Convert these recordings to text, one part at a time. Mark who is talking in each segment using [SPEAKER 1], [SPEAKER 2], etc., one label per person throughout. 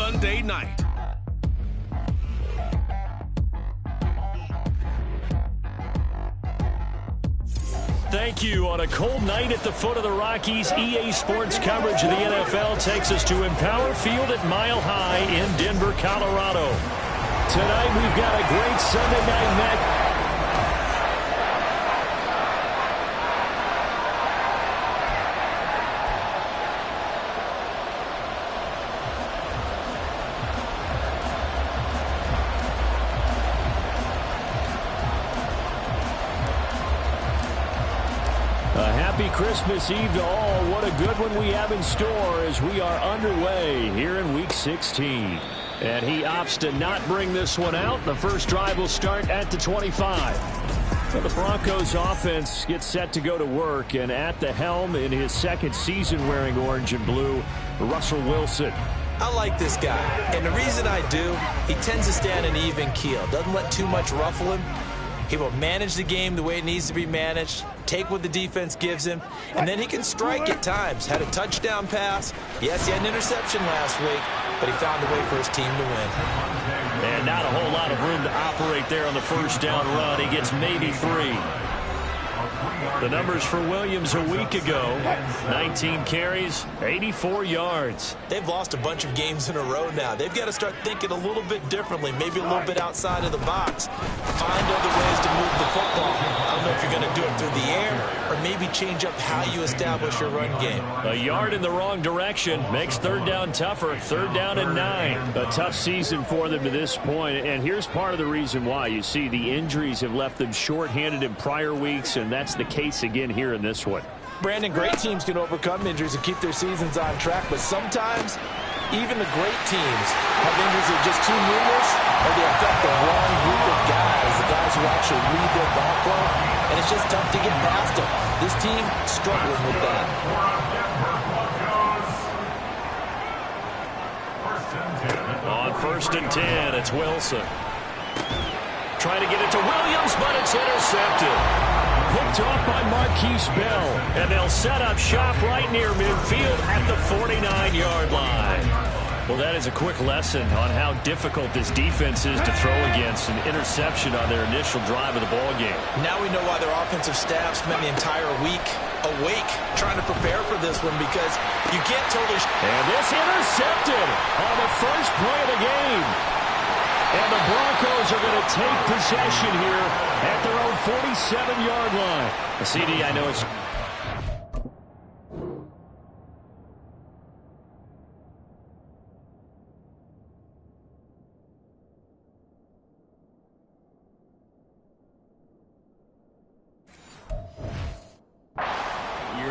[SPEAKER 1] Sunday night.
[SPEAKER 2] Thank you. On a cold night at the foot of the Rockies, EA Sports coverage of the NFL takes us to Empower Field at Mile High in Denver, Colorado. Tonight we've got a great Sunday night match. Happy Christmas Eve to all. What a good one we have in store as we are underway here in Week 16. And he opts to not bring this one out. The first drive will start at the 25. So the Broncos offense gets set to go to work, and at the helm in his second season wearing orange and blue, Russell Wilson.
[SPEAKER 3] I like this guy, and the reason I do, he tends to stay on an even keel. Doesn't let too much ruffle him. He will manage the game the way it needs to be managed, take what the defense gives him, and then he can strike at times. Had a touchdown pass. Yes, he had an interception last week, but he found a way for his team to win.
[SPEAKER 2] And not a whole lot of room to operate there on the first down run. He gets maybe 3. The numbers for Williams a week ago: 19 carries, 84 yards.
[SPEAKER 3] They've lost a bunch of games in a row now. They've got to start thinking a little bit differently, maybe a little bit outside of the box. Find other ways to move the football. I don't know if you're going to do it through the air or maybe change up how you establish your run game.
[SPEAKER 2] A yard in the wrong direction makes third down tougher. Third down and 9. A tough season for them to this point, and here's part of the reason why. You see, the injuries have left them shorthanded in prior weeks, and that's the case again here in this one.
[SPEAKER 3] Brandon, great teams can overcome injuries and keep their seasons on track, but sometimes even the great teams have injuries that are just too numerous, or they affect the wrong group of guys, the guys who actually lead their ball club, and it's just tough to get past them. This team struggling with that.
[SPEAKER 2] On first and 10, it's Wilson. Trying to get it to Williams, but it's intercepted. Picked off by Marquise Bell, and they'll set up shop right near midfield at the 49-yard line. Well, that is a quick lesson on how difficult this defense is to throw against. An interception on their initial drive of the ball game.
[SPEAKER 3] Now we know why their offensive staff spent the entire week awake trying to prepare for this one, because you can't totally...
[SPEAKER 2] And this intercepted on the first play of the game. And the Broncos are going to take possession here at their own 47-yard line. The CD, I know it's...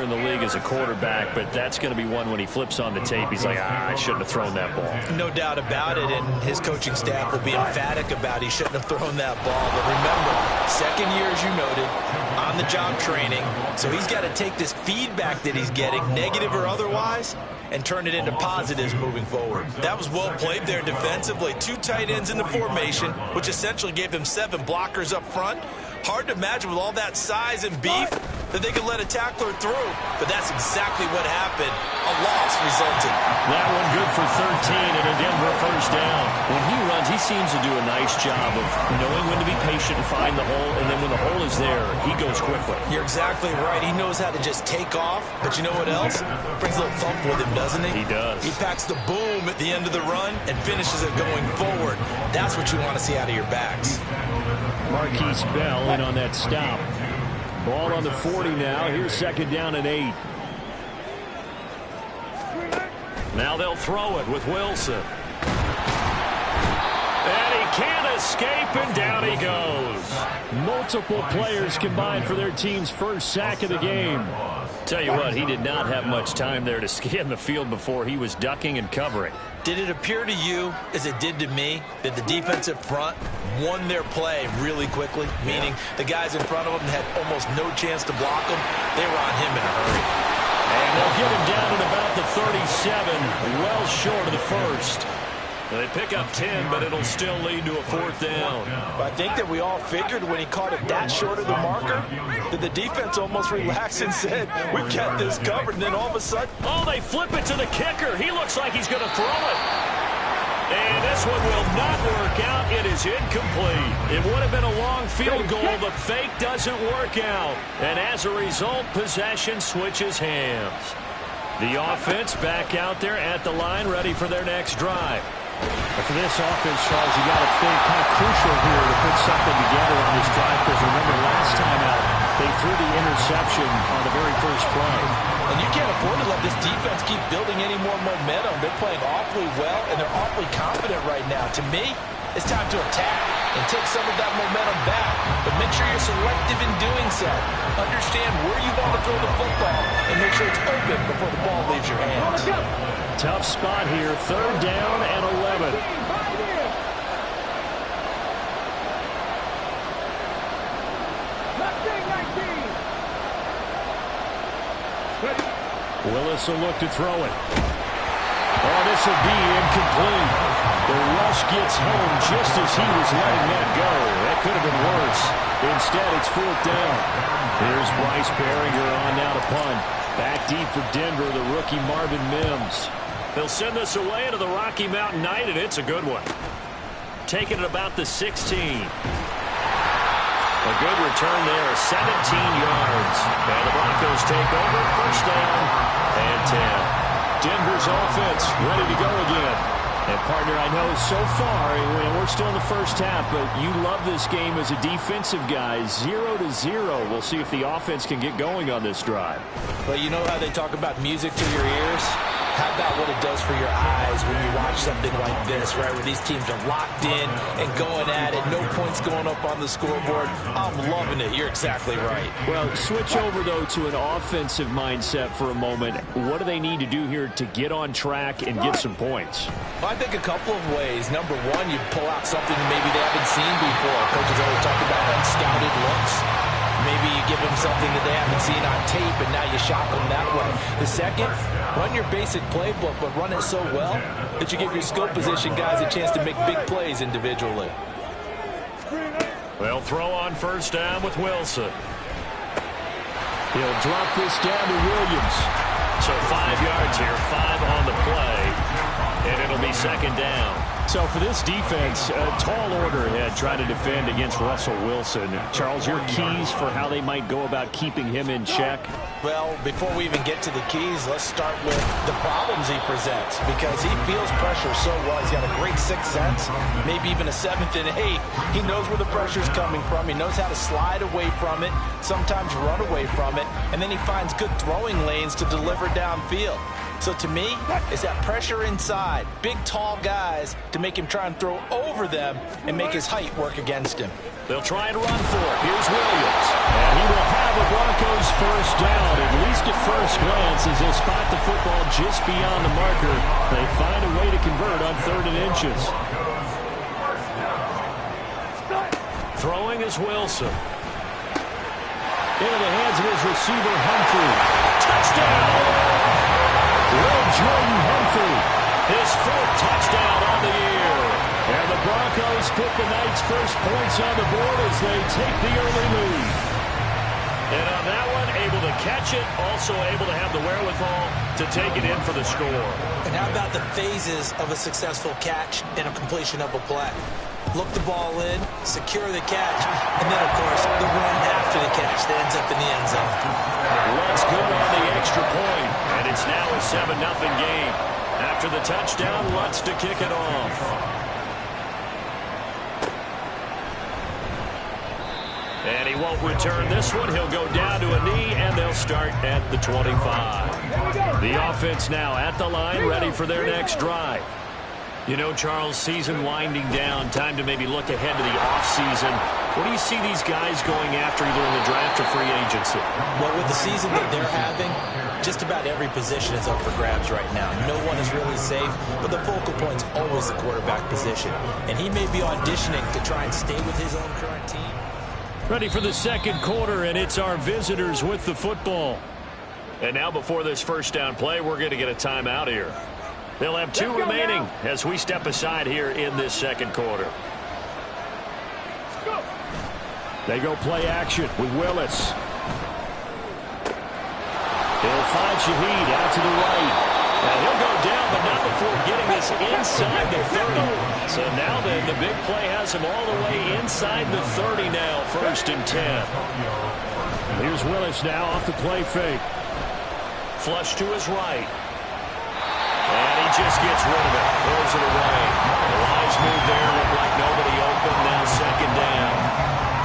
[SPEAKER 2] in the league as a quarterback, but that's going to be one when he flips on the tape, he's like, I shouldn't have thrown that ball.
[SPEAKER 3] No doubt about it, and his coaching staff will be emphatic about he shouldn't have thrown that ball. But remember, second year, as you noted, on-the-job training, so he's got to take this feedback that he's getting, negative or otherwise, and turn it into positives moving forward. That was well played there defensively. 2 tight ends in the formation, which essentially gave them 7 blockers up front. Hard to imagine with all that size and beef that they could let a tackler through, but that's exactly what happened. A loss resulted.
[SPEAKER 2] That one good for 13 and a Denver first down. When he runs, he seems to do a nice job of knowing when to be patient and find the hole, and then when the hole is there, he goes quickly.
[SPEAKER 3] You're exactly right. He knows how to just take off, but you know what else? Brings a little thump with him, doesn't he?
[SPEAKER 2] He does.
[SPEAKER 3] He packs the boom at the end of the run and finishes it going forward. That's what you want to see out of your backs.
[SPEAKER 2] Marquise Bell in on that stop. Ball on the 40 now. Here's second down and 8. Now they'll throw it with Wilson. And he can't escape, and down he goes. Multiple players combined for their team's first sack of the game. Tell you what, he did not have much time there to scan the field before he was ducking and covering.
[SPEAKER 3] Did it appear to you, as it did to me, that the defensive front won their play really quickly? Meaning the guys in front of them had almost no chance to block them. They were on him in a hurry.
[SPEAKER 2] And they'll get him down at about the 37, well short of the first. They pick up 10, but it'll still lead to a fourth down.
[SPEAKER 3] But I think that we all figured when he caught it that short of the marker that the defense almost relaxed and said, we've got this covered. And then all of a sudden,
[SPEAKER 2] oh, they flip it to the kicker. He looks like he's going to throw it. This one will not work out. It is incomplete. It would have been a long field goal. The fake doesn't work out. And as a result, possession switches hands. The offense back out there at the line, ready for their next drive.
[SPEAKER 1] For this offense, Charles, you got to think kind of crucial here to put something together on this drive, because remember last time out, they threw the interception on the very first play.
[SPEAKER 3] And you can't afford to let this defense keep building any more momentum. They're playing awfully well, and they're awfully confident right now. To me, it's time to attack and take some of that momentum back. But make sure you're selective in doing so. Understand where you want to throw the football and make sure it's open before the ball leaves your hands.
[SPEAKER 2] Tough spot here. 3rd down and 11. Willis will look to throw it. Oh, this will be incomplete. The rush gets home just as he was letting that go. That could have been worse. Instead, it's 4th down. Here's Bryce Behringer on now to punt. Back deep for Denver, the rookie Marvin Mims. They'll send this away into the Rocky Mountain Night, and it's a good one. Taking it about the 16. A good return there, 17 yards. And the Broncos take over, 1st down and 10. Denver's offense ready to go again. And, partner, I know so far, we're still in the first half, but you love this game as a defensive guy. 0-0. We'll see if the offense can get going on this drive.
[SPEAKER 3] Well, you know how they talk about music to your ears? How about what it does for your eyes when you watch something like this, right, where these teams are locked in and going at it, no points going up on the scoreboard? I'm loving it. You're exactly right.
[SPEAKER 2] Well, switch over, though, to an offensive mindset for a moment. What do they need to do here to get on track and get some points?
[SPEAKER 3] Well, I think a couple of ways. Number one, you pull out something maybe they haven't seen before. Coaches always talk about unscouted looks. Maybe you give them something that they haven't seen on tape, and now you shock them that way. The second, run your basic playbook, but run it so well that you give your skill position guys a chance to make big plays individually.
[SPEAKER 2] They'll throw on 1st down with Wilson. He'll drop this down to Williams. So 5 yards here, 5 on the play, and it'll be 2nd down. So for this defense, a tall order ahead trying to defend against Russell Wilson. Charles, your keys for how they might go about keeping him in check?
[SPEAKER 3] Well, before we even get to the keys, let's start with the problems he presents, because he feels pressure so well. He's got a great 6th sense, maybe even a 7th and 8th. He knows where the pressure's coming from. He knows how to slide away from it, sometimes run away from it, and then he finds good throwing lanes to deliver downfield. So to me, it's that pressure inside, big, tall guys to make him try and throw over them and make his height work against him.
[SPEAKER 2] They'll try and run for it. Here's Williams. And he will have the Broncos 1st down, at least at first glance, as they spot the football just beyond the marker. They find a way to convert on 3rd and inches. Throwing is Wilson. Into the hands of his receiver, Humphrey. Touchdown! Will Jordan Humphrey, his 4th touchdown on the year. And the Broncos put the night's first points on the board as they take the early lead. And on that one, able to catch it, also able to have the wherewithal to take it in for the score.
[SPEAKER 4] And how about the phases of a successful catch and a completion of a play? Look the ball in, secure the catch, and then, of course, the run after the catch that ends up in the end zone.
[SPEAKER 2] Lutz good on the extra point, and it's now a 7-0 game. After the touchdown, Lutz to kick it off. And he won't return this one. He'll go down to a knee, and they'll start at the 25. The offense now at the line, ready for their next drive. You know, Charles, season winding down, time to maybe look ahead to the offseason. What do you see these guys going after either in the draft or free agency?
[SPEAKER 4] Well, with the season that they're having, just about every position is up for grabs right now. No one is really safe, but the focal point's always the quarterback position. And he may be auditioning to try and stay with his own current team.
[SPEAKER 2] Ready for the 2nd quarter, and it's our visitors with the football. And now before this 1st down play, we're going to get a timeout here. They'll have 2 remaining as we step aside here in this 2nd quarter. They go play action with Willis. He'll find Shaheed out to the right. And he'll go down, but not before getting this inside the 30. So now then, the big play has him all the way inside the 30 now, 1st and 10.
[SPEAKER 1] Here's Willis now off the play fake.
[SPEAKER 2] Flush to his right. And he just gets rid of it. Throws it away. The wise move there. Looked like nobody open. Now 2nd down.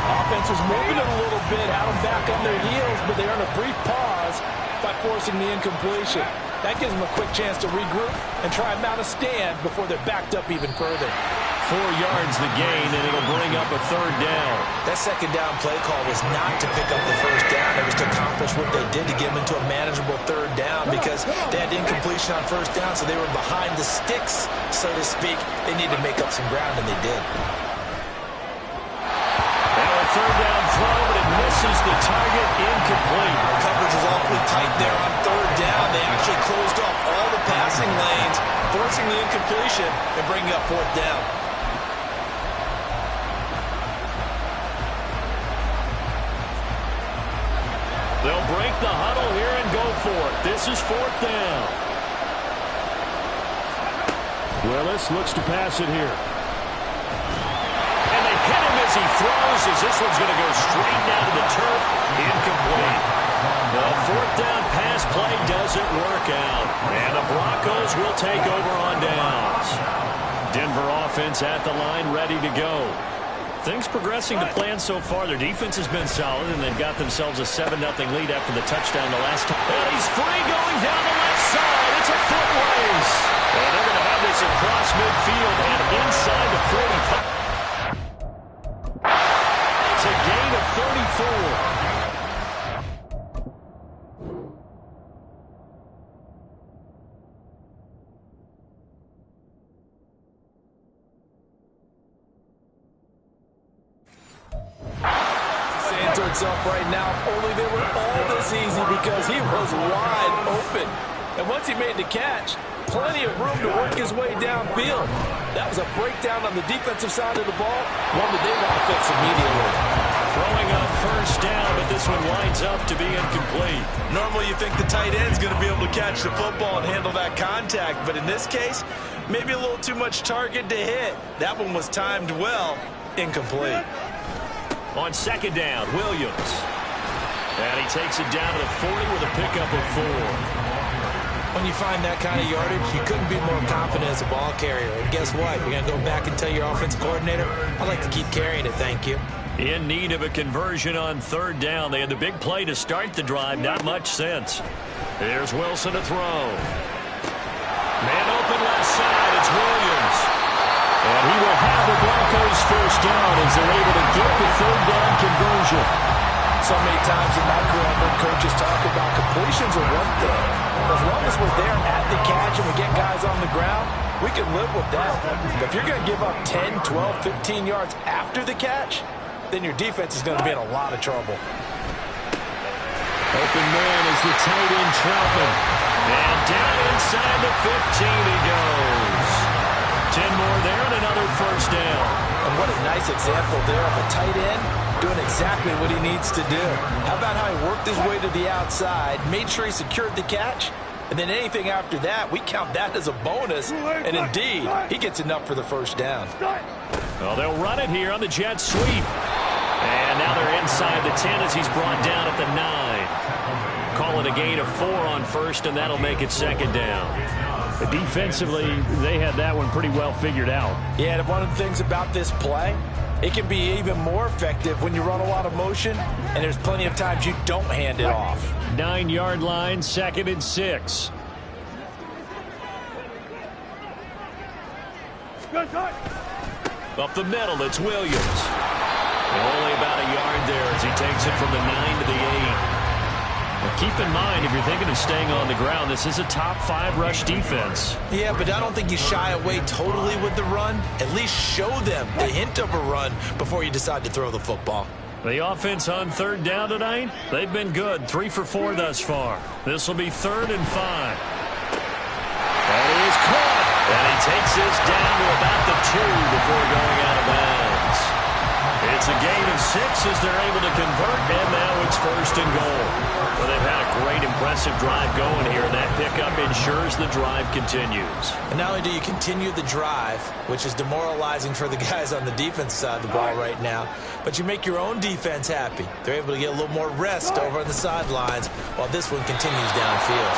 [SPEAKER 4] Offense was moving it a little bit, had them back on their heels, but they earned a brief pause by forcing the incompletion. That gives them a quick chance to regroup and try and mount a stand before they're backed up even further.
[SPEAKER 2] 4 yards the gain, and it'll bring up a 3rd down.
[SPEAKER 3] That 2nd down play call was not to pick up the 1st down. It was to accomplish what they did to get them into a manageable 3rd down because they had incompletion on 1st down, so they were behind the sticks, so to speak. They needed to make up some ground, and they did.
[SPEAKER 2] Now a 3rd down throw, but it misses the target, incomplete.
[SPEAKER 3] Coverage was awfully tight there on 3rd down. They actually closed off all the passing lanes, forcing the incompletion and bringing up 4th down.
[SPEAKER 2] They'll break the huddle here and go for it. This is 4th down.
[SPEAKER 1] Willis looks to pass it here.
[SPEAKER 2] And they hit him as he throws, as this one's going to go straight down to the turf. Incomplete. The 4th down pass play doesn't work out. And the Broncos will take over on downs. Denver offense at the line, ready to go. Things progressing to plan so far. Their defense has been solid, and they've got themselves a 7-0 lead after the touchdown the last time. And he's free going down the left side. It's a foot race. And they're going to have this across midfield and inside the 45. It's a gain of 34.
[SPEAKER 4] Up right now, only they were all this easy because he was wide open. And once he made the catch, plenty of room to work his way downfield. That was a breakdown on the defensive side of the ball, one that they want to fix immediately.
[SPEAKER 2] Throwing up 1st down, but this one winds up to be incomplete.
[SPEAKER 3] Normally you think the tight end's going to be able to catch the football and handle that contact, but in this case, maybe a little too much target to hit. That one was timed well, incomplete.
[SPEAKER 2] On 2nd down, Williams. And he takes it down to the 40 with a pickup of 4.
[SPEAKER 4] When you find that kind of yardage, you couldn't be more confident as a ball carrier. And guess what? You're going to go back and tell your offensive coordinator, I'd like to keep carrying it, thank you.
[SPEAKER 2] In need of a conversion on 3rd down. They had the big play to start the drive. Not much sense. Here's Wilson to throw. Man open left side. It's Williams.
[SPEAKER 1] And he will have the Broncos 1st down as they're able to get the 3rd down conversion.
[SPEAKER 4] So many times in my career, I've heard coaches talk about completions are one thing. As long as we're there at the catch and we get guys on the ground, we can live with that. But if you're going to give up 10, 12, 15 yards after the catch, then your defense is going to be in a lot of trouble.
[SPEAKER 1] Open man is the tight end Troutman.
[SPEAKER 2] And down inside the 15 he goes. 10 more there and another 1st down.
[SPEAKER 4] And what a nice example there of a tight end doing exactly what he needs to do. How about how he worked his way to the outside, made sure he secured the catch, and then anything after that, we count that as a bonus. And indeed, he gets enough for the 1st down.
[SPEAKER 2] Well, they'll run it here on the jet sweep. And now they're inside the 10 as he's brought down at the 9. Call it a gain of 4 on 1st, and that'll make it 2nd down.
[SPEAKER 1] Defensively, they had that one pretty well figured out.
[SPEAKER 4] Yeah, and one of the things about this play, it can be even more effective when you run a lot of motion, and there's plenty of times you don't hand it off.
[SPEAKER 1] 9-yard line, 2nd and 6.
[SPEAKER 2] Up the middle, it's Williams. And only about a yard there as he takes it from the 9 to the 8. Well, keep in mind, if you're thinking of staying on the ground, this is a top 5 rush defense.
[SPEAKER 3] Yeah, but I don't think you shy away totally with the run. At least show them the hint of a run before you decide to throw the football.
[SPEAKER 2] The offense on 3rd down tonight, they've been good. 3 for 4 thus far. This will be 3rd and 5. That is caught. And he takes this down to about the 2 before going out of bounds. It's a gain of 6 as they're able to convert, and now it's 1st and goal. Well, they've had a great, impressive drive going here, and that pickup ensures the drive continues.
[SPEAKER 4] And not only do you continue the drive, which is demoralizing for the guys on the defense side of the ball right now, but you make your own defense happy. They're able to get a little more rest over on the sidelines while this one continues downfield.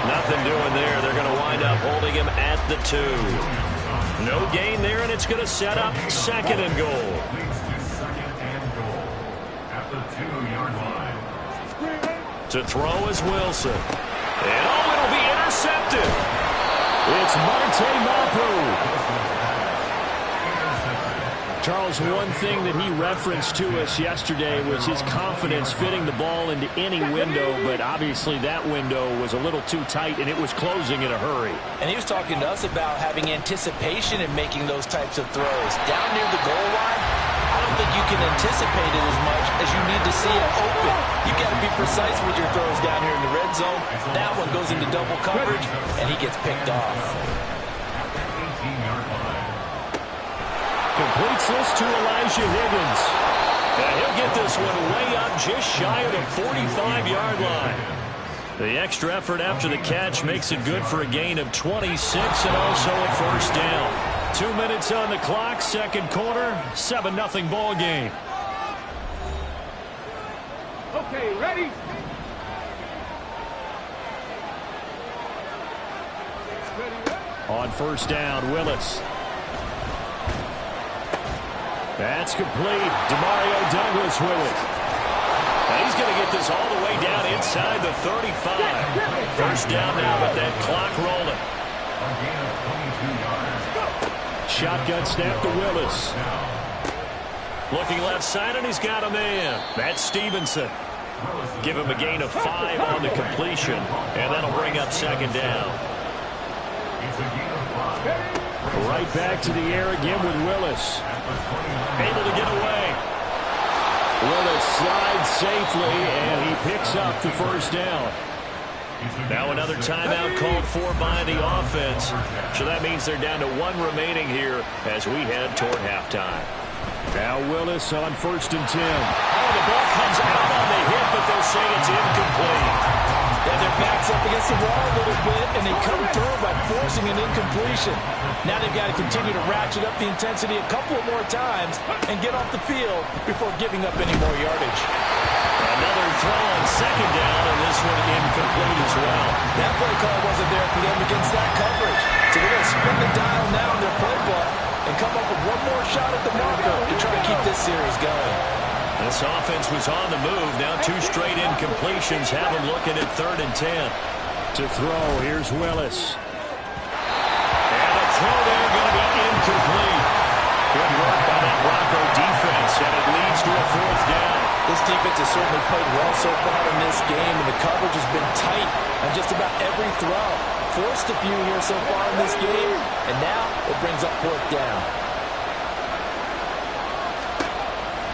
[SPEAKER 2] Nothing doing there. They're going to wind up holding him at the 2. No gain there, and it's going to set up 2nd and goal. To throw is Wilson. And it'll be intercepted.
[SPEAKER 1] It's Marte Mapu. Charles, one thing that he referenced to us yesterday was his confidence fitting the ball into any window, but obviously that window was a little too tight, and it was closing in a hurry.
[SPEAKER 4] And he was talking to us about having anticipation in making those types of throws. Down near the goal line, I don't think you can anticipate it as much as you need to see it open. You got to be precise with your throws down here in the red zone. That one goes into double coverage, and he gets picked off.
[SPEAKER 1] Completes this to Elijah Higgins.
[SPEAKER 2] And he'll get this one way up just shy of the 45-yard line. The extra effort after the catch makes it good for a gain of 26 and also a 1st down.
[SPEAKER 1] 2 minutes on the clock, 2nd quarter, 7-0 ball game.
[SPEAKER 5] Okay, ready?
[SPEAKER 1] On 1st down, Willis. That's complete. Demario Douglas with it.
[SPEAKER 2] And he's going to get this all the way down inside the 35. 1st down now with that clock rolling.
[SPEAKER 1] Shotgun snap to Willis.
[SPEAKER 2] Looking left side, and he's got a man. That's Stevenson. Give him a gain of 5 on the completion, and that'll bring up 2nd down.
[SPEAKER 1] Right back to the air again with Willis.
[SPEAKER 2] Able to get away.
[SPEAKER 1] Willis slides safely, and he picks up the 1st down.
[SPEAKER 2] Now another timeout called for by the offense. So that means they're down to 1 remaining here as we head toward halftime.
[SPEAKER 1] Now Willis on 1st and 10.
[SPEAKER 2] Oh, the ball comes out on the hit, but they'll say it's incomplete.
[SPEAKER 4] Yeah, their back's up against the wall a little bit, and they come through by forcing an incompletion. Now they've got to continue to ratchet up the intensity a couple of more times and get off the field before giving up any more yardage.
[SPEAKER 2] Another throw on 2nd down, and this one incomplete as well.
[SPEAKER 4] That play call wasn't there for them against that coverage. So they're going to spin the dial now in their playbook and come up with one more shot at the marker to try to keep this series going.
[SPEAKER 2] This offense was on the move. Now 2 straight incompletions have them looking at 3rd and 10.
[SPEAKER 1] To throw, here's Willis.
[SPEAKER 2] And a throw there going to be incomplete. Good work by that Bronco defense, and it leads to a 4th down.
[SPEAKER 4] This defense has certainly played well so far in this game, and the coverage has been tight on just about every throw. Forced a few here so far in this game, and now it brings up 4th down.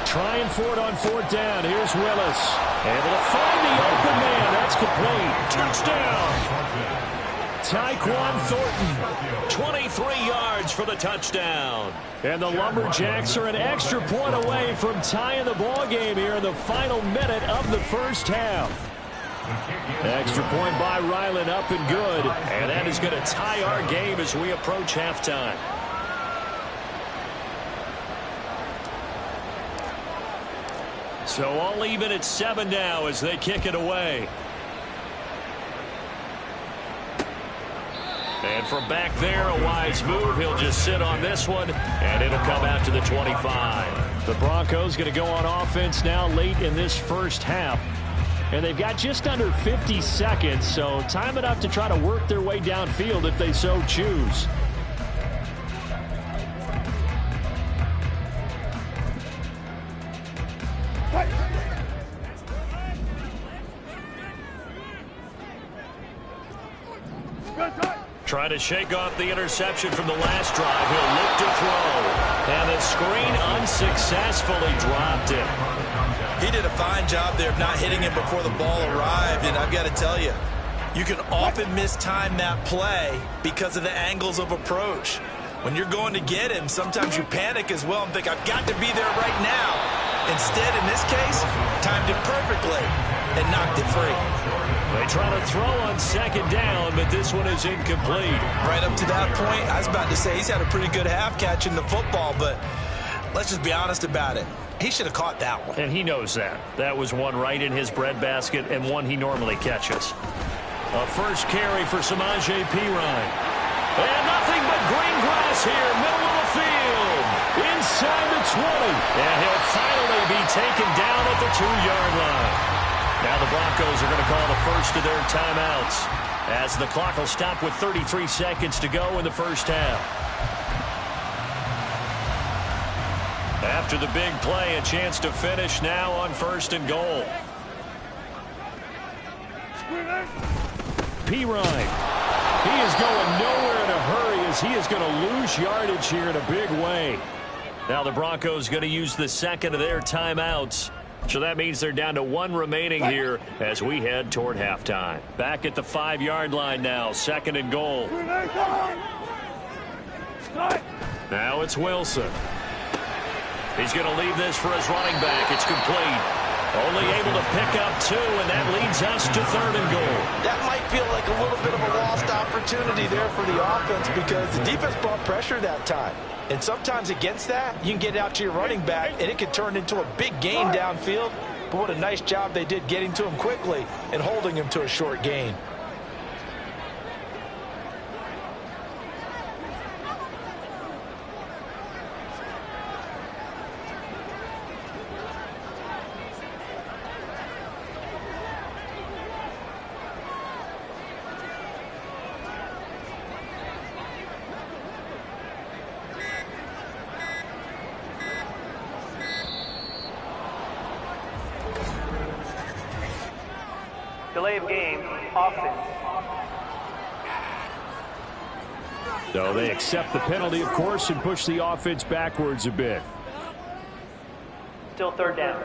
[SPEAKER 1] Trying for it on 4th down. Here's Willis. Able to find the open man. That's complete. Touchdown. Tyquan Thornton.
[SPEAKER 2] 23 yards for the touchdown.
[SPEAKER 1] And the Lumberjacks are an extra point away from tying the ball game here in the final minute of the 1st half. Extra point by Ryland, up and good.
[SPEAKER 2] And that is going to tie our game as we approach halftime. So all even at 7 now as they kick it away. And from back there, a wise move. He'll just sit on this one, and it'll come out to the 25.
[SPEAKER 1] The Broncos going to go on offense now late in this 1st half. And they've got just under 50 seconds, so time enough to try to work their way downfield if they so choose.
[SPEAKER 2] Trying to shake off the interception from the last drive. He'll look to throw. And the screen unsuccessfully dropped it.
[SPEAKER 3] He did a fine job there of not hitting him before the ball arrived. And I've got to tell you, you can often mistime that play because of the angles of approach. When you're going to get him, sometimes you panic as well and think, I've got to be there right now. Instead, in this case, timed it perfectly and knocked it free.
[SPEAKER 1] They try to throw on second down, but this one is incomplete.
[SPEAKER 3] Right up to that point, I was about to say he's had a pretty good half catching the football, but let's just be honest about it. He should have caught that one.
[SPEAKER 1] And he knows that. That was one right in his breadbasket and one he normally catches. A first carry for Samaje Perine. And nothing but green grass here, middle of the field. Inside the 20. And he'll finally be taken down at the 2-yard line. Now the Broncos are going to call the first of their timeouts as the clock will stop with 33 seconds to go in the first half. After the big play, a chance to finish now on 1st and goal. Perine. He is going nowhere in a hurry as he is going to lose yardage here in a big way. Now the Broncos going to use the second of their timeouts. So that means they're down to 1 remaining here as we head toward halftime. Back at the 5-yard line now, 2nd and goal. Now it's Wilson. He's going to leave this for his running back. It's complete. Only able to pick up 2, and that leads us to 3rd and goal.
[SPEAKER 3] That might feel like a little bit of a lost opportunity there for the offense because the defense brought pressure that time. And sometimes against that, you can get out to your running back, and it could turn into a big gain downfield. But what a nice job they did getting to him quickly and holding him to a short gain.
[SPEAKER 6] Delay of game, offense.
[SPEAKER 1] So they accept the penalty, of course, and push the offense backwards a bit.
[SPEAKER 6] Still 3rd down.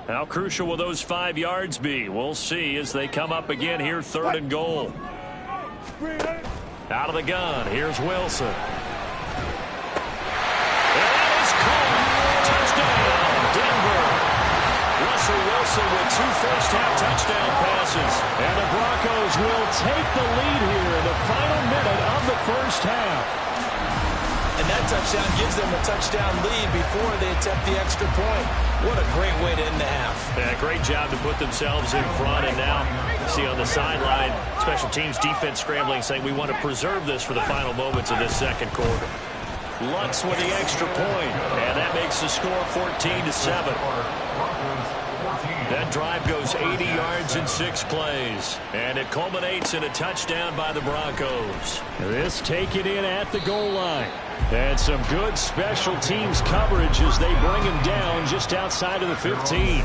[SPEAKER 1] How crucial will those 5 yards be? We'll see as they come up again here, 3rd and goal. Out of the gun, here's Wilson. And that is caught. Touchdown, Denver. Russell Wilson with 2 first-half touchdown passes. And the Broncos will take the lead here in the final minute of the first half.
[SPEAKER 3] And that touchdown gives them a touchdown lead before they attempt the extra point. What a great way to end the half.
[SPEAKER 1] Yeah, great job to put themselves in front. And now you see on the sideline, special teams defense scrambling, saying we want to preserve this for the final moments of this second quarter. Lutz with the extra point, and that makes the score 14-7. That drive goes 80 yards in 6 plays, and it culminates in a touchdown by the Broncos. This taken in at the goal line. And some good special teams coverage as they bring him down just outside of the 15.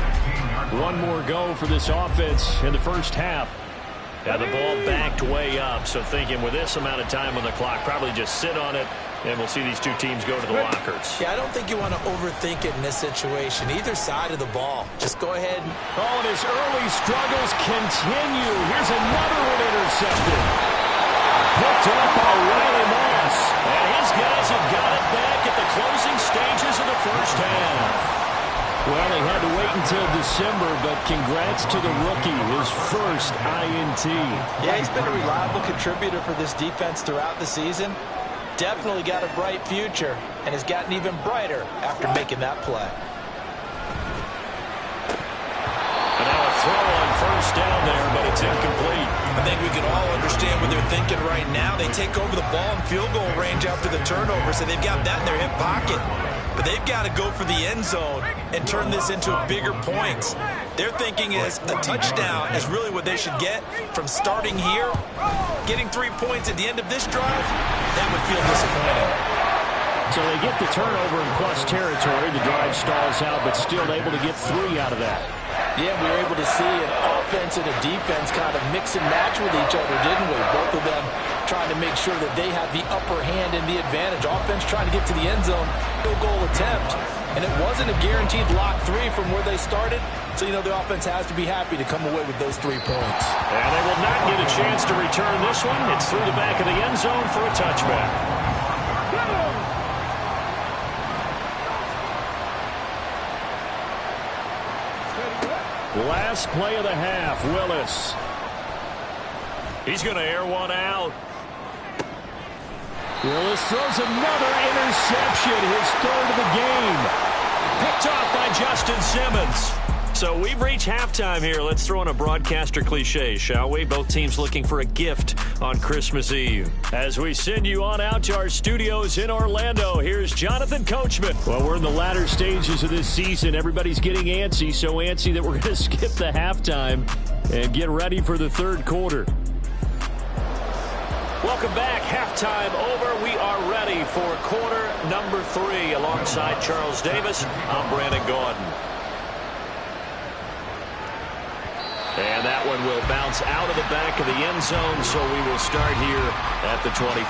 [SPEAKER 1] One more go for this offense in the first half. And the ball backed way up, so thinking with this amount of time on the clock, probably just sit on it, and we'll see these 2 teams go to the lockers.
[SPEAKER 3] Yeah, I don't think you want to overthink it in this situation. Either side of the ball. Just go ahead.
[SPEAKER 1] Oh, and his early struggles continue. Here's another one intercepted. Picked up by Riley Moss. And his guys have got it back at the closing stages of the first half. Well, they had to wait until December, but congrats to the rookie, his first INT.
[SPEAKER 3] Yeah, he's been a reliable contributor for this defense throughout the season. Definitely got a bright future, and has gotten even brighter after making that play.
[SPEAKER 1] And now a throw on first down there, but it's incomplete.
[SPEAKER 3] I think we can all understand what they're thinking right now. They take over the ball in field goal range after the turnover, so they've got that in their hip pocket. But they've got to go for the end zone and turn this into bigger points. Their thinking is a touchdown is really what they should get from starting here. Getting 3 points at the end of this drive, that would feel disappointing.
[SPEAKER 1] So they get the turnover in plus territory. The drive stalls out, but still able to get 3 out of that.
[SPEAKER 3] Yeah, we were able to see an offense and a defense kind of mix and match with each other, didn't we? Both of them trying to make sure that they have the upper hand and the advantage. Offense trying to get to the end zone, field goal attempt.
[SPEAKER 4] And it wasn't a guaranteed lock 3 from where they started. So, you know, the offense has to be happy to come away with those 3 points.
[SPEAKER 1] And they will not get a chance to return this one. It's through the back of the end zone for a touchback. Last play of the half, Willis.
[SPEAKER 2] He's going to air one out.
[SPEAKER 1] Willis throws another interception, his third of the game.
[SPEAKER 2] Picked off by Justin Simmons. So we've reached halftime here. Let's throw in a broadcaster cliche, shall we? Both teams looking for a gift on Christmas Eve.
[SPEAKER 1] As we send you on out to our studios in Orlando, here's Jonathan Coachman. Well, we're in the latter stages of this season. Everybody's getting antsy, so antsy that we're going to skip the halftime and get ready for the third quarter.
[SPEAKER 2] Welcome back. Halftime over. We are ready for quarter number 3. Alongside Charles Davis, I'm Brandon Gordon. And that one will bounce out of the back of the end zone, so we will start here at the 25.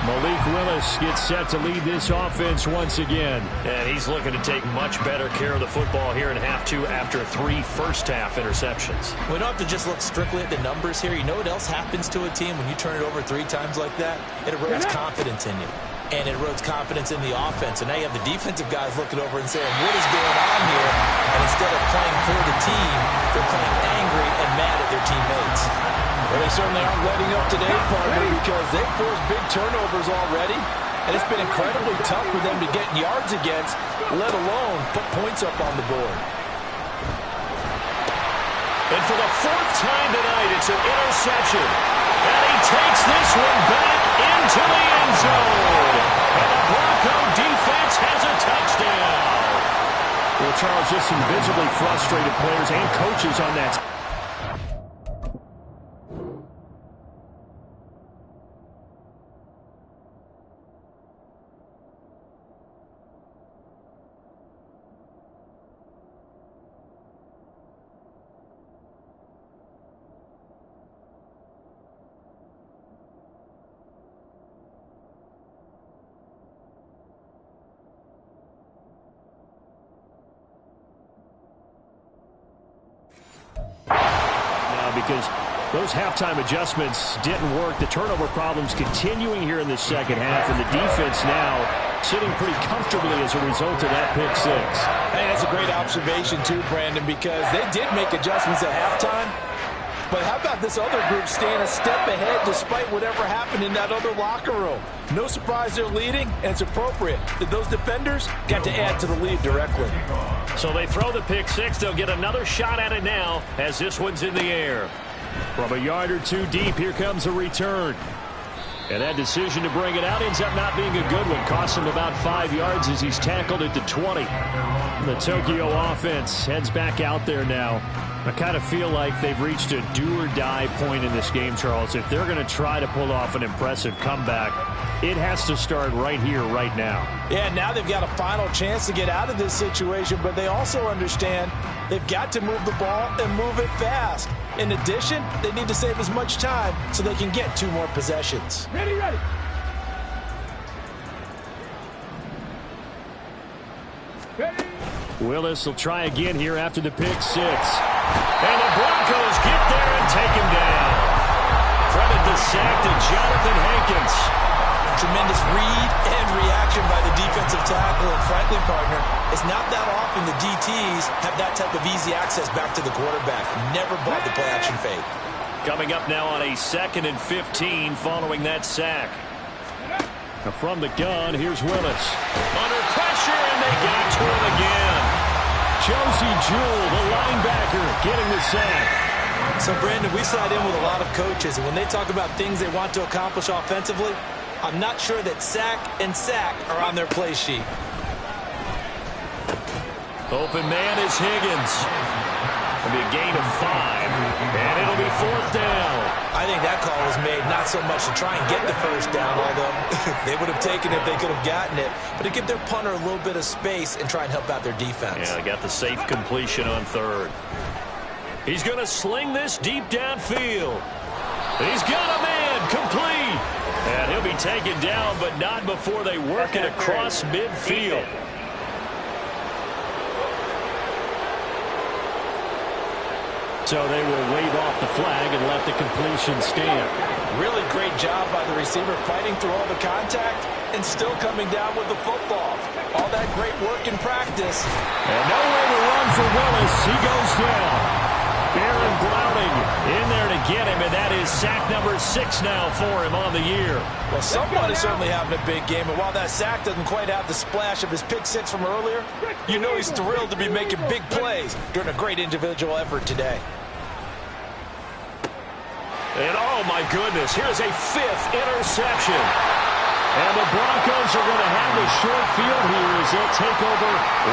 [SPEAKER 1] Malik Willis gets set to lead this offense once again.
[SPEAKER 2] And he's looking to take much better care of the football here in half 2 after 3 first-half interceptions.
[SPEAKER 4] We don't have to just look strictly at the numbers here. You know what else happens to a team when you turn it over 3 times like that? It erodes confidence in you. And it erodes confidence in the offense. And now you have the defensive guys looking over and saying, what is going on here? And instead of playing for the team, they're playing angry and mad at their teammates.
[SPEAKER 3] Well, they certainly aren't letting up today, partner, because they've forced big turnovers already. And it's been incredibly tough for them to get yards against, let alone put points up on the board.
[SPEAKER 2] And for the 4th time tonight, it's an interception. And he takes this one back into the end zone. And the Bronco defense has a touchdown.
[SPEAKER 1] Well, Charles, just some visibly frustrated players and coaches on that. Because those halftime adjustments didn't work. The turnover problems continuing here in the second half, and the defense now sitting pretty comfortably as a result of that pick 6.
[SPEAKER 3] Hey, that's a great observation too, Brandon, because they did make adjustments at halftime. But how about this other group staying a step ahead despite whatever happened in that other locker room? No surprise they're leading, and it's appropriate that those defenders got to add to the lead directly.
[SPEAKER 2] So they throw the pick 6. They'll get another shot at it now as this one's in the air.
[SPEAKER 1] From a yard or 2 deep, here comes a return. And that decision to bring it out ends up not being a good one. Costs him about 5 yards as he's tackled at the 20. The Tokyo offense heads back out there now. I kind of feel like they've reached a do-or-die point in this game, Charles. If they're going to try to pull off an impressive comeback, it has to start right here, right now.
[SPEAKER 3] Yeah, now they've got a final chance to get out of this situation, but they also understand they've got to move the ball and move it fast. In addition, they need to save as much time so they can get 2 more possessions.
[SPEAKER 5] Ready, ready.
[SPEAKER 1] Willis will try again here after the pick 6. And the Broncos get there and take him down. Credit the sack to Jonathan Hankins.
[SPEAKER 4] Tremendous read and reaction by the defensive tackle. And frankly, partner, it's not that often the DTs have that type of easy access back to the quarterback. Never bought the play-action fake.
[SPEAKER 2] Coming up now on a 2nd and 15 following that sack.
[SPEAKER 1] From the gun, here's Willis.
[SPEAKER 2] Under pressure, and they got to him again.
[SPEAKER 1] Josie Jewell, the linebacker, getting the sack.
[SPEAKER 4] So, Brandon, we sat in with a lot of coaches, and when they talk about things they want to accomplish offensively, I'm not sure that sack and sack are on their play sheet.
[SPEAKER 2] Open man is Higgins. It'll be a gain of 5, and it'll be 4th down.
[SPEAKER 4] I think that call was made not so much to try and get the first down, although they would have taken it if they could have gotten it, but to give their punter a little bit of space and try and help out their defense.
[SPEAKER 2] Yeah, they got the safe completion on 3rd. He's going to sling this deep downfield. He's got a man complete. And he'll be taken down, but not before they work it across midfield.
[SPEAKER 1] So they will wave off the flag and let the completion stand.
[SPEAKER 4] Really great job by the receiver fighting through all the contact and still coming down with the football. All that great work in practice.
[SPEAKER 1] And no way to run for Willis. He goes down. Aaron Browning in there to get him, and that is sack number 6 now for him on the year.
[SPEAKER 4] Well, someone is certainly having a big game, and while that sack doesn't quite have the splash of his pick 6 from earlier, you know he's thrilled to be making big plays during a great individual effort today.
[SPEAKER 1] And oh my goodness, here's a 5th interception. And the Broncos are going to have a short field here as they'll take over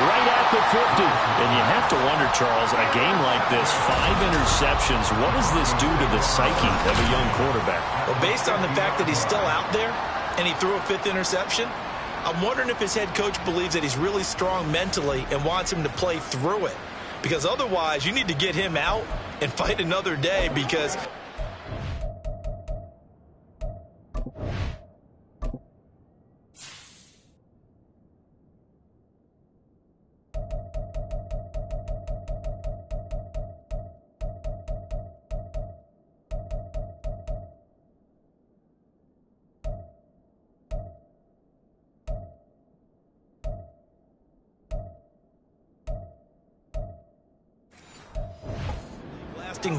[SPEAKER 1] right at the 50.
[SPEAKER 2] And you have to wonder, Charles, a game like this, 5 interceptions, what does this do to the psyche of a young quarterback?
[SPEAKER 4] Well, based on the fact that he's still out there and he threw a 5th interception, I'm wondering if his head coach believes that he's really strong mentally and wants him to play through it. Because otherwise, you need to get him out and fight another day because...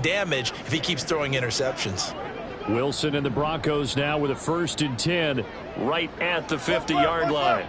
[SPEAKER 4] damage if he keeps throwing interceptions.
[SPEAKER 1] Wilson and the Broncos now with a 1st and 10
[SPEAKER 2] right at the 50-yard line.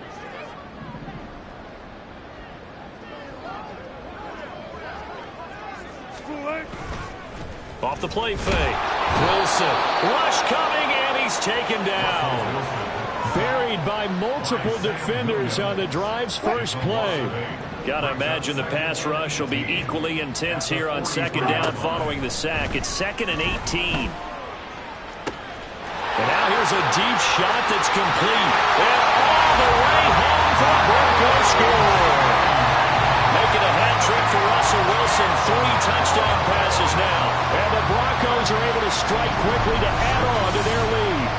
[SPEAKER 2] Off the play fake. Wilson. Rush coming, and he's taken down.
[SPEAKER 1] Buried by multiple defenders on the drive's first play.
[SPEAKER 2] Gotta imagine the pass rush will be equally intense here on 2nd down following the sack. It's 2nd and 18.
[SPEAKER 1] And now here's a deep shot that's complete. And all the way home for the Broncos score.
[SPEAKER 2] Making a hat trick for Russell Wilson. 3 touchdown passes now.
[SPEAKER 1] And the Broncos are able to strike quickly to add on to their lead.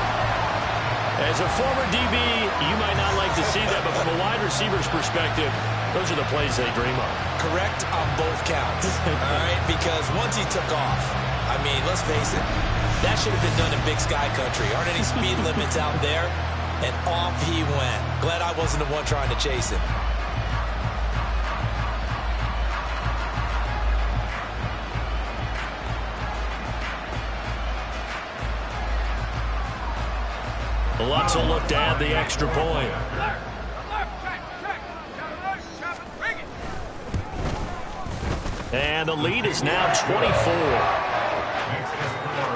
[SPEAKER 2] As a former DB, you might not like to see that, but from a wide receiver's perspective, those are the plays they dream of.
[SPEAKER 4] Correct on both counts. All right, because once he took off, I mean, let's face it, that should have been done in Big Sky Country. Aren't any speed limits out there? And off he went. Glad I wasn't the one trying to chase him.
[SPEAKER 2] Lutz will look to add the extra point. And the lead is now 24.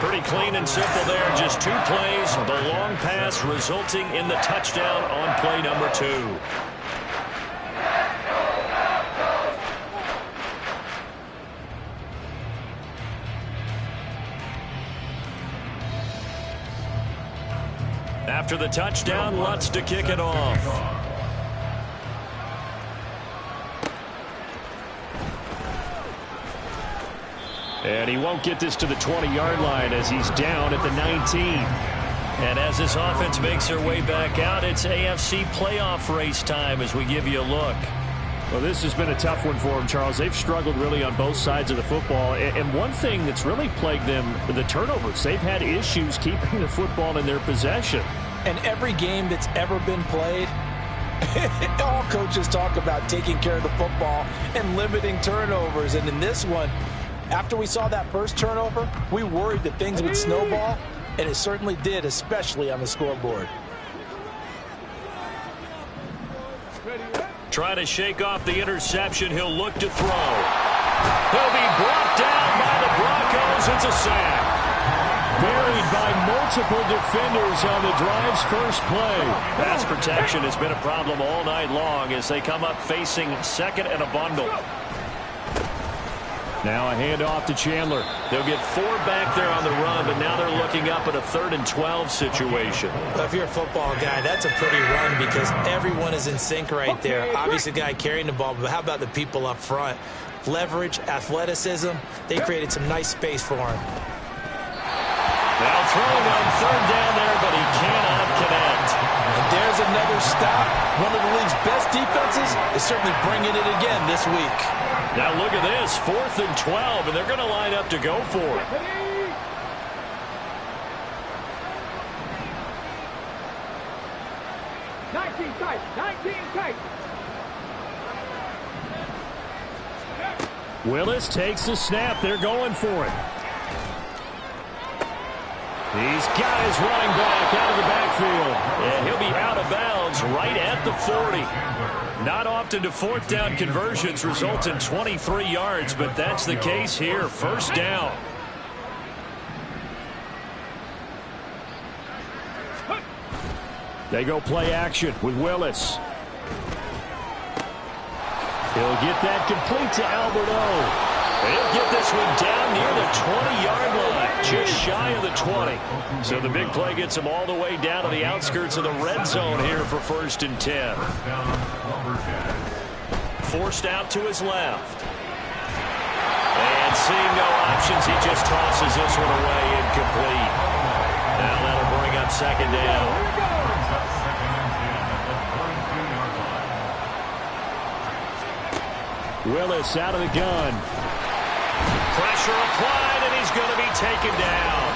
[SPEAKER 2] Pretty clean and simple there. Just 2 plays. The long pass resulting in the touchdown on play number 2. After the touchdown, Lutz to kick it off.
[SPEAKER 1] And he won't get this to the 20-yard line as he's down at the 19.
[SPEAKER 2] And as this offense makes their way back out, it's AFC playoff race time as we give you a look.
[SPEAKER 1] Well, this has been a tough one for them, Charles. They've struggled really on both sides of the football. And one thing that's really plagued them, the turnovers. They've had issues keeping the football in their possession.
[SPEAKER 4] And every game that's ever been played, all coaches talk about taking care of the football and limiting turnovers. And in this one, after we saw that first turnover, we worried that things would snowball, and it certainly did, especially on the scoreboard.
[SPEAKER 2] Try to shake off the interception. He'll look to throw. He'll be brought down by the Broncos. It's a sack.
[SPEAKER 1] Buried by multiple defenders on the drive's first play.
[SPEAKER 2] Pass protection has been a problem all night long as they come up facing 2nd and a bundle.
[SPEAKER 1] Now a handoff to Chandler.
[SPEAKER 2] They'll get 4 back there on the run, but now they're looking up at a 3rd and 12 situation.
[SPEAKER 4] Well, if you're a football guy, that's a pretty run because everyone is in sync right there. Obviously, the guy carrying the ball, but how about the people up front? Leverage, athleticism, they created some nice space for him.
[SPEAKER 2] Now throwing on 3rd down there, but he cannot connect.
[SPEAKER 4] And there's another out, one of the league's best defenses is certainly bringing it again this week.
[SPEAKER 2] Now look at this, 4th and 12, and they're going to line up to go for it.
[SPEAKER 5] 19 tight, 19 tight.
[SPEAKER 1] Willis takes the snap. They're going for it. He's got his running back out of the backfield.
[SPEAKER 2] And he'll be out of bounds right at the 40. Not often do 4th down conversions result in 23 yards, but that's the case here. 1st down.
[SPEAKER 1] They go play action with Willis. He'll get that complete to Alberto.
[SPEAKER 2] He'll get this one down near the 20-yard line, just shy of the 20. So the big play gets him all the way down to the outskirts of the red zone here for 1st and 10. Forced out to his left. And seeing no options, he just tosses this one away incomplete. Now that'll bring up 2nd down.
[SPEAKER 1] Willis out of the gun.
[SPEAKER 2] Pressure applied, and he's going to be taken down.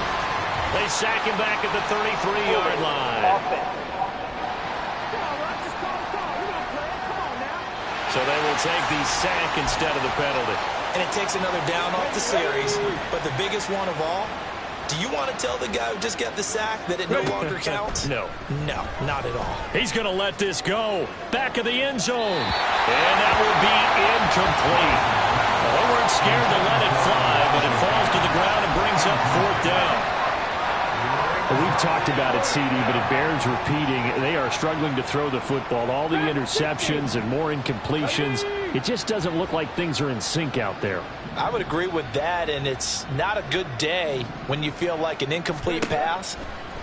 [SPEAKER 2] They sack him back at the 33-yard line. So they will take the sack instead of the penalty.
[SPEAKER 4] And it takes another down off the series. But the biggest one of all, do you want to tell the guy who just got the sack that it no longer counts?
[SPEAKER 2] No.
[SPEAKER 4] No, not at all.
[SPEAKER 2] He's going to let this go. Back of the end zone. And that will be incomplete. Well, they weren't scared to let it fly, but it falls to the ground and brings up 4th down.
[SPEAKER 1] Well, we've talked about it, CD, but it bears repeating. They are struggling to throw the football. All the interceptions and more incompletions. It just doesn't look like things are in sync out there.
[SPEAKER 4] I would agree with that, and it's not a good day when you feel like an incomplete pass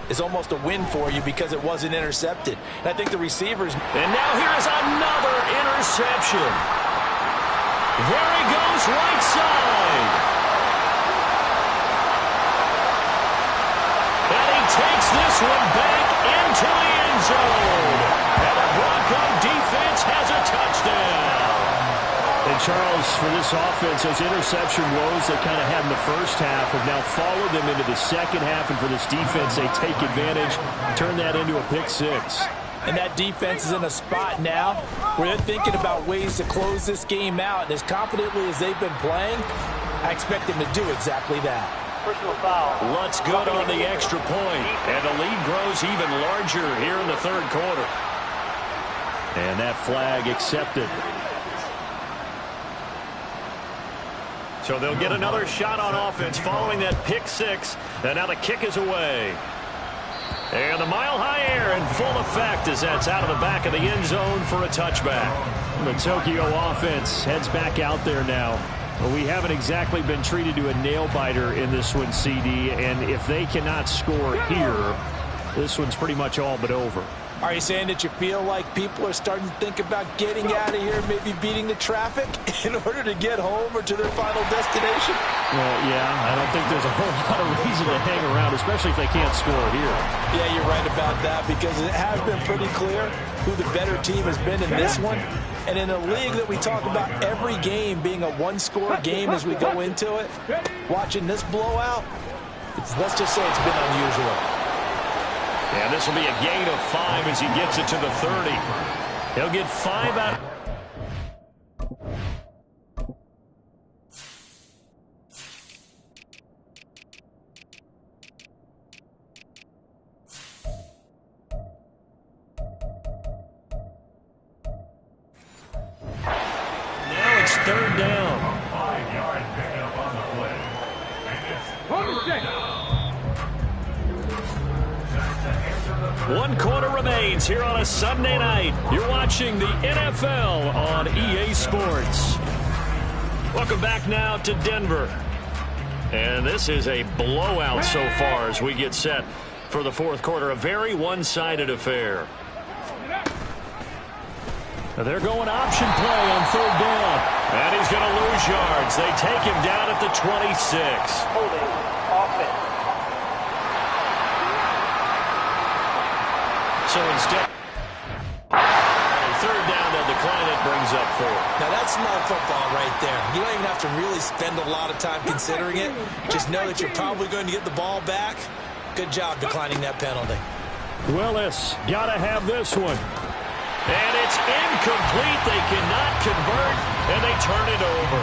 [SPEAKER 4] is almost a win for you because it wasn't intercepted. And I think the receivers...
[SPEAKER 2] And now here's another interception. There he goes, right side. And he takes this one back into the end zone. And the Bronco defense has a touchdown.
[SPEAKER 1] And Charles, for this offense, those interception woes they kind of had in the first half have now followed them into the second half. And for this defense, they take advantage, turn that into a pick-6.
[SPEAKER 4] And that defense is in a spot now where they're thinking about ways to close this game out. And as confidently as they've been playing, I expect them to do exactly that.
[SPEAKER 6] Personal foul.
[SPEAKER 2] Lutz good on the extra point. And the lead grows even larger here in the 3rd quarter.
[SPEAKER 1] And that flag accepted.
[SPEAKER 2] So they'll get another shot on offense following that pick-6. And now the kick is away. And the mile-high air in full effect as that's out of the back of the end zone for a touchback.
[SPEAKER 1] The Tokyo offense heads back out there now. Well, we haven't exactly been treated to a nail-biter in this one, CD. And if they cannot score here, this one's pretty much all but over.
[SPEAKER 4] Are you saying that you feel like people are starting to think about getting out of here, maybe beating the traffic in order to get home or to their final destination?
[SPEAKER 1] Well, yeah, I don't think there's a whole lot of reason to hang around, especially if they can't score here.
[SPEAKER 4] Yeah, you're right about that because it has been pretty clear who the better team has been in this one. And in a league that we talk about every game being a one-score game as we go into it, watching this blowout, let's just say it's been unusual.
[SPEAKER 2] And this will be a gain of 5 as he gets it to the 30. He'll get 5 out. Now it's 3rd down.
[SPEAKER 5] 5-yard pickup on the play. Hold it.
[SPEAKER 2] 1 quarter remains here on a Sunday night. You're watching the NFL on EA Sports. Welcome back now to Denver. And this is a blowout so far as we get set for the 4th quarter. A very one-sided affair.
[SPEAKER 1] They're going option play on 3rd down.
[SPEAKER 2] And he's going to lose yards. They take him down at the 26.
[SPEAKER 6] Holding. Offense.
[SPEAKER 2] So instead, for.
[SPEAKER 3] Now, that's smart football right there. You don't even have to really spend a lot of time considering it. Just know that you're probably going to get the ball back. Good job declining that penalty.
[SPEAKER 1] Willis got to have this one.
[SPEAKER 2] And it's incomplete. They cannot convert, and they turn it over.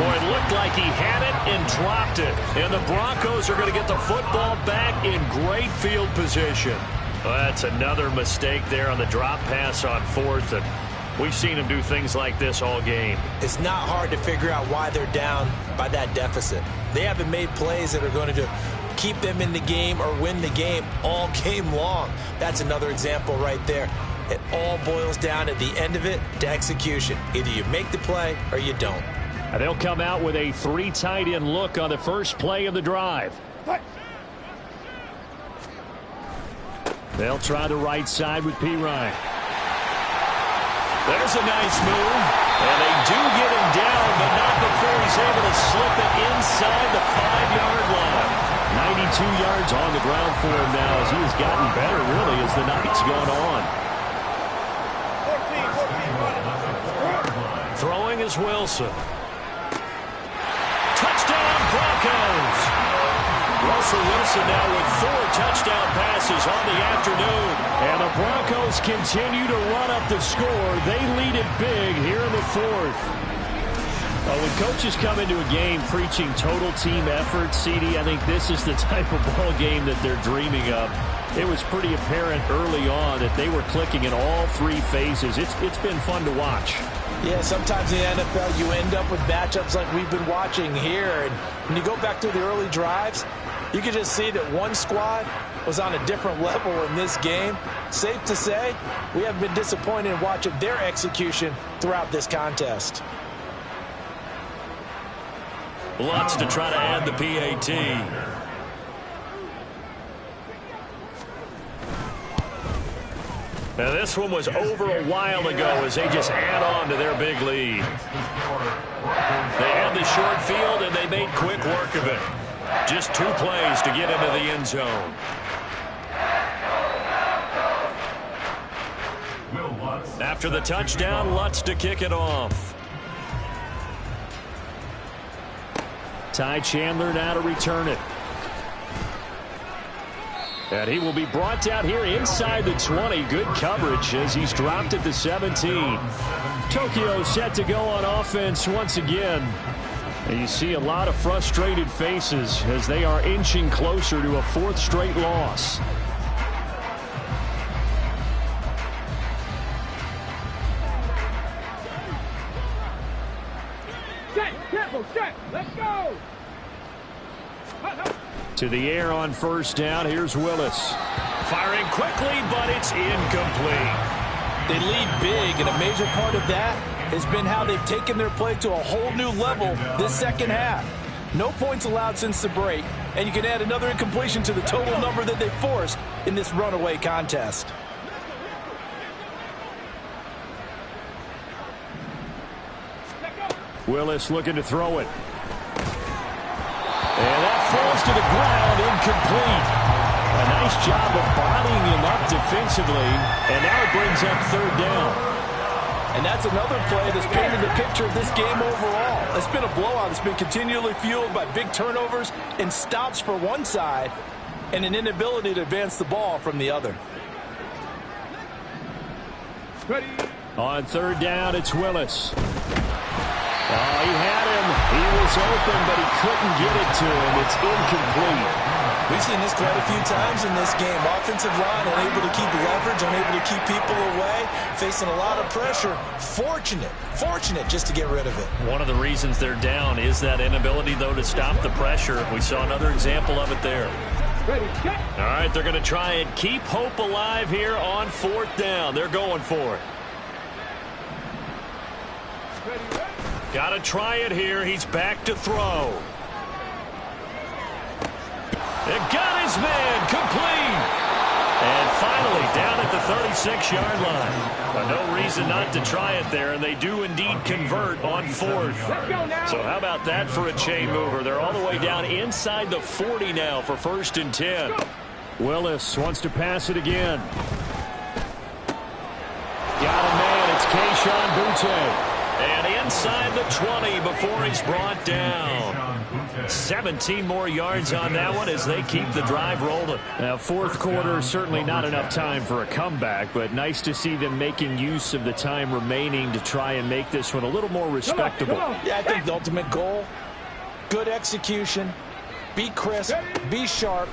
[SPEAKER 2] Boy, it looked like he had it and dropped it. And the Broncos are going to get the football back in great field position. Well, that's another mistake there on the drop pass on fourth. And we've seen him do things like this all game.
[SPEAKER 3] It's not hard to figure out why they're down by that deficit. They haven't made plays that are going to keep them in the game or win the game all game long. That's another example right there. It all boils down at the end of it to execution. Either you make the play or you don't.
[SPEAKER 1] And they'll come out with a 3 tight end look on the first play of the drive. They'll try the right side with P. Ryan.
[SPEAKER 2] There's a nice move. And they do get him down, but not before he's able to slip it inside the 5-yard line.
[SPEAKER 1] 92 yards on the ground for him now as he has gotten better, really, as the night's gone on.
[SPEAKER 2] Throwing is Wilson. Touchdown, Broncos. Russell Wilson now with 4 touchdown passes on the afternoon.
[SPEAKER 1] And the Broncos continue to run up the score. They lead it big here in the fourth. When coaches come into a game preaching total team effort, CD, I think this is the type of ball game that they're dreaming of. It was pretty apparent early on that they were clicking in all 3 phases. It's been fun to watch.
[SPEAKER 4] Yeah, sometimes in the NFL you end up with matchups like we've been watching here. And when you go back to the early drives, you can just see that one squad was on a different level in this game. Safe to say, we have been disappointed in watching their execution throughout this contest.
[SPEAKER 2] Lots to try to add the PAT. Now, this one was over a while ago as they just add on to their big lead. They had the short field, and they made quick work of it. Just 2 plays to get into the end zone. After the touchdown, Lutz to kick it off.
[SPEAKER 1] Ty Chandler now to return it. And he will be brought down here inside the 20. Good coverage as he's dropped at the 17. Tokyo set to go on offense once again. And you see a lot of frustrated faces as they are inching closer to a 4th straight loss.
[SPEAKER 5] Set, let's go!
[SPEAKER 1] To the air on first down. Here's Willis.
[SPEAKER 2] Firing quickly, but it's incomplete.
[SPEAKER 4] They lead big, and a major part of that has been how they've taken their play to a whole new level this second half. No points allowed since the break, and you can add another incompletion to the total number that they forced in this runaway contest.
[SPEAKER 1] Willis looking to throw it. And that falls to the ground, incomplete. A nice job of bodying him up defensively, and now it brings up 3rd down.
[SPEAKER 4] And that's another play that's painted the picture of this game overall. It's been a blowout. It's been continually fueled by big turnovers and stops for one side and an inability to advance the ball from the other.
[SPEAKER 5] Ready.
[SPEAKER 1] On 3rd down, it's Willis. Oh, he had him. He was open, but he couldn't get it to him. It's incomplete.
[SPEAKER 3] We've seen this quite a few times in this game. Offensive line unable to keep leverage, unable to keep people away, facing a lot of pressure. Fortunate just to get rid of it.
[SPEAKER 2] One of the reasons they're down is that inability, though, to stop the pressure. We saw another example of it there.
[SPEAKER 5] Ready, set.
[SPEAKER 2] All right, they're going to try and keep hope alive here on 4th down. They're going for it. Got to try it here. He's back to throw. It got his man complete. And finally down at the 36-yard line. No reason not to try it there, and they do indeed convert on 4th. So how about that for a chain mover? They're all the way down inside the 40 now for 1st and 10.
[SPEAKER 1] Willis wants to pass it again. Got a man. It's Keyshawn Boutte.
[SPEAKER 2] And inside the 20 before he's brought down. 17 more yards on that one as they keep the drive rolling.
[SPEAKER 1] Now, fourth quarter, certainly not enough time for a comeback, but nice to see them making use of the time remaining to try and make this one a little more respectable.
[SPEAKER 4] Yeah, I think the ultimate goal, good execution, be crisp, be sharp,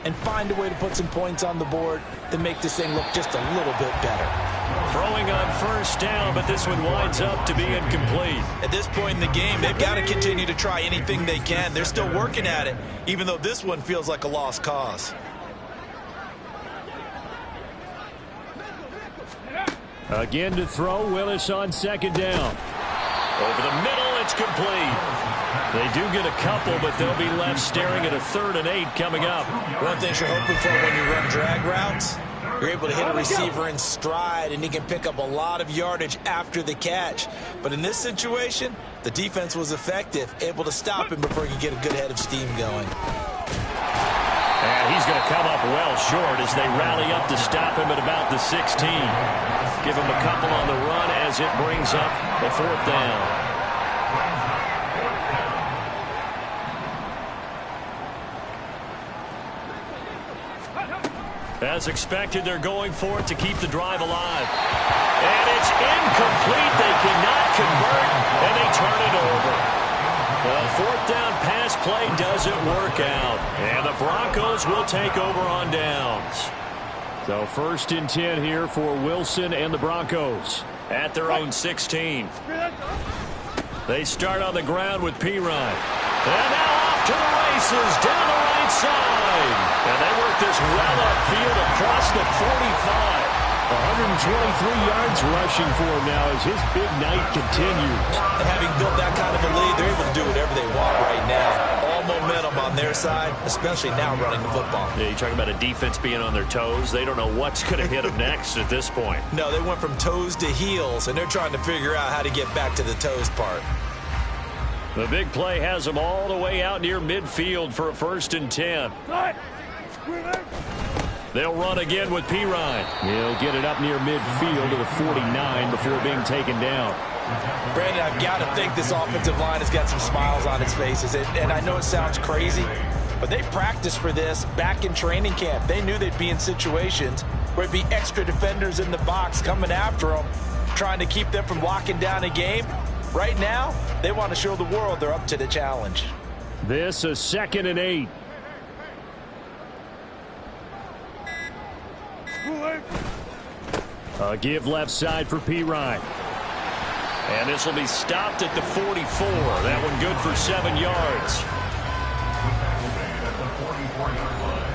[SPEAKER 4] and find a way to put some points on the board to make this thing look just a little bit better.
[SPEAKER 2] Throwing on first down, but this one winds up to be incomplete.
[SPEAKER 3] At this point in the game, they've got to continue to try anything they can. They're still working at it, even though this one feels like a lost cause.
[SPEAKER 1] Again to throw, Willis on second down.
[SPEAKER 2] Over the middle, it's complete. They do get a couple, but they'll be left staring at a 3rd and 8 coming up.
[SPEAKER 3] One thing you're hoping for when you run drag routes, you're able to hit a receiver in stride, and he can pick up a lot of yardage after the catch. But in this situation, the defense was effective, able to stop him before he could get a good head of steam going.
[SPEAKER 2] And he's going to come up well short as they rally up to stop him at about the 16. Give him a couple on the run as it brings up the 4th down. As expected, they're going for it to keep the drive alive. And it's incomplete. They cannot convert, and they turn it over. The 4th down pass play doesn't work out. And the Broncos will take over on downs.
[SPEAKER 1] So 1st and 10 here for Wilson and the Broncos.
[SPEAKER 2] At their own 16. They start on the ground with Pirine. And now off to the races down the right side. And they work this well upfield across the 45.
[SPEAKER 1] 123 yards rushing for him now as his big night continues.
[SPEAKER 3] And having built that kind of a lead, they're able to do whatever they want right now. All momentum on their side, especially now running the football.
[SPEAKER 2] Yeah, you're talking about a defense being on their toes. They don't know what's going to hit them next at this point.
[SPEAKER 3] No, they went from toes to heels, and they're trying to figure out how to get back to the toes part.
[SPEAKER 2] The big play has them all the way out near midfield for a 1st and 10. They'll run again with Pirine.
[SPEAKER 1] He'll get it up near midfield to the 49 before being taken down.
[SPEAKER 3] Brandon, I've got to think this offensive line has got some smiles on its faces. And I know it sounds crazy, but they practiced for this back in training camp. They knew they'd be in situations where it'd be extra defenders in the box coming after them, trying to keep them from locking down a game. Right now, they want to show the world they're up to the challenge.
[SPEAKER 1] This a 2nd and 8. A give left side for Pirine.
[SPEAKER 2] And this will be stopped at the 44. That one good for 7 yards.
[SPEAKER 5] At the 44-yard line.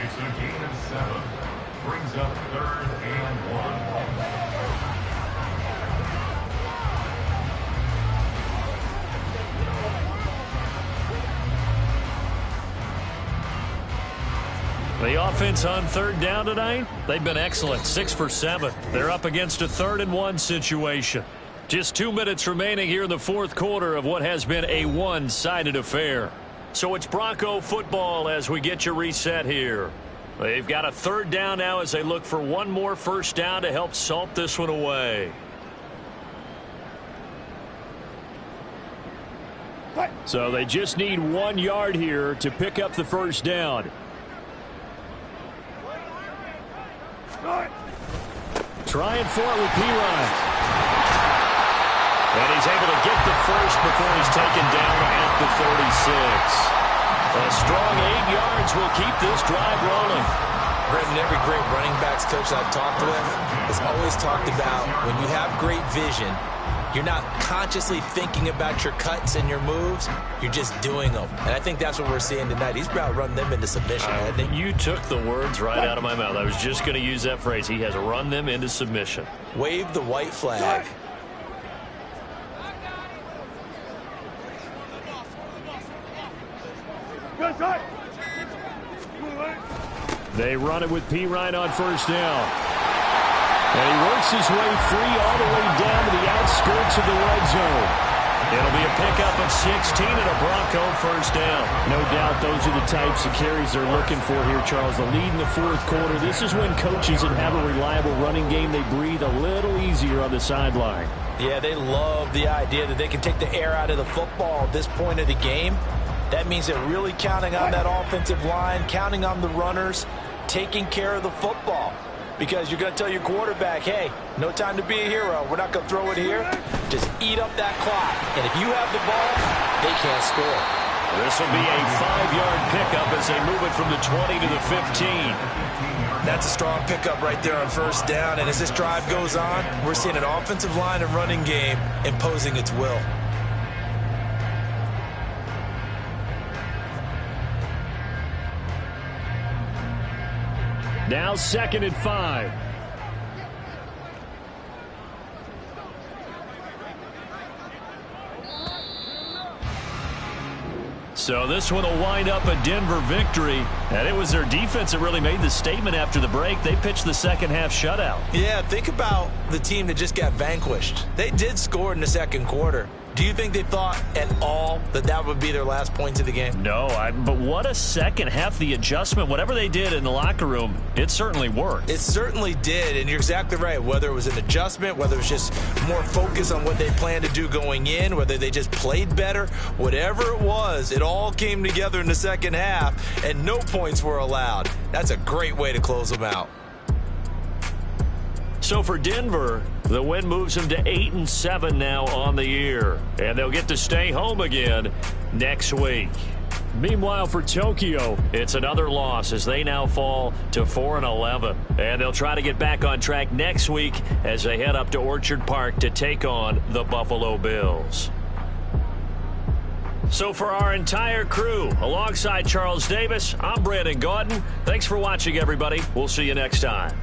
[SPEAKER 5] It's a gain of 7. Brings up 3rd and 1.
[SPEAKER 2] The offense on 3rd down tonight, they've been excellent, 6 for 7. They're up against a 3rd and 1 situation. Just 2 minutes remaining here in the 4th quarter of what has been a one-sided affair. So it's Bronco football as we get your reset here. They've got a 3rd down now as they look for one more 1st down to help salt this one away.
[SPEAKER 1] So they just need 1 yard here to pick up the 1st down. Trying for it with Pirine.
[SPEAKER 2] And he's able to get the 1st before he's taken down at the 36. A strong 8 yards will keep this drive rolling.
[SPEAKER 3] Brandon, every great running backs coach I've talked with has always talked about when you have great vision, you're not consciously thinking about your cuts and your moves. You're just doing them. And I think that's what we're seeing tonight. He's about running them into submission.
[SPEAKER 2] You took the words right out of my mouth. I was just going to use that phrase. He has run them into submission.
[SPEAKER 3] Wave the white flag.
[SPEAKER 1] They run it with Pirine on 1st down. And he works his way free all the way down to the outskirts of the red zone. It'll be a pickup of 16 and a Bronco first down.
[SPEAKER 2] No doubt those are the types of carries they're looking for here, Charles. The lead in the fourth quarter. This is when coaches that have a reliable running game, they breathe a little easier on the sideline.
[SPEAKER 4] Yeah, they love the idea that they can take the air out of the football at this point of the game. That means they're really counting on that offensive line, counting on the runners, taking care of the football. Because you're going to tell your quarterback, hey, no time to be a hero. We're not going to throw it here. Just eat up that clock. And if you have the ball, they can't score.
[SPEAKER 1] This will be a 5-yard pickup as they move it from the 20 to the 15.
[SPEAKER 3] That's a strong pickup right there on first down. And as this drive goes on, we're seeing an offensive line and running game imposing its will.
[SPEAKER 2] Now 2nd and 5.
[SPEAKER 1] So this one will wind up a Denver victory. And it was their defense that really made the statement after the break. They pitched the second half shutout.
[SPEAKER 3] Yeah, think about the team that just got vanquished. They did score in the second quarter. Do you think they thought at all that that would be their last points of the game?
[SPEAKER 1] No, but what a second half. The adjustment, whatever they did in the locker room, it certainly worked.
[SPEAKER 3] It certainly did, and you're exactly right. Whether it was an adjustment, whether it was just more focus on what they planned to do going in, whether they just played better, whatever it was, it all came together in the second half, and no points were allowed. That's a great way to close them out.
[SPEAKER 1] So for Denver, the win moves them to 8-7 now on the year. And they'll get to stay home again next week.
[SPEAKER 2] Meanwhile, for Tokyo,
[SPEAKER 1] it's another loss as they now fall to 4-11. And they'll try to get back on track next week as they head up to Orchard Park to take on the Buffalo Bills. So for our entire crew, alongside Charles Davis, I'm Brandon Gaudin. Thanks for watching, everybody. We'll see you next time.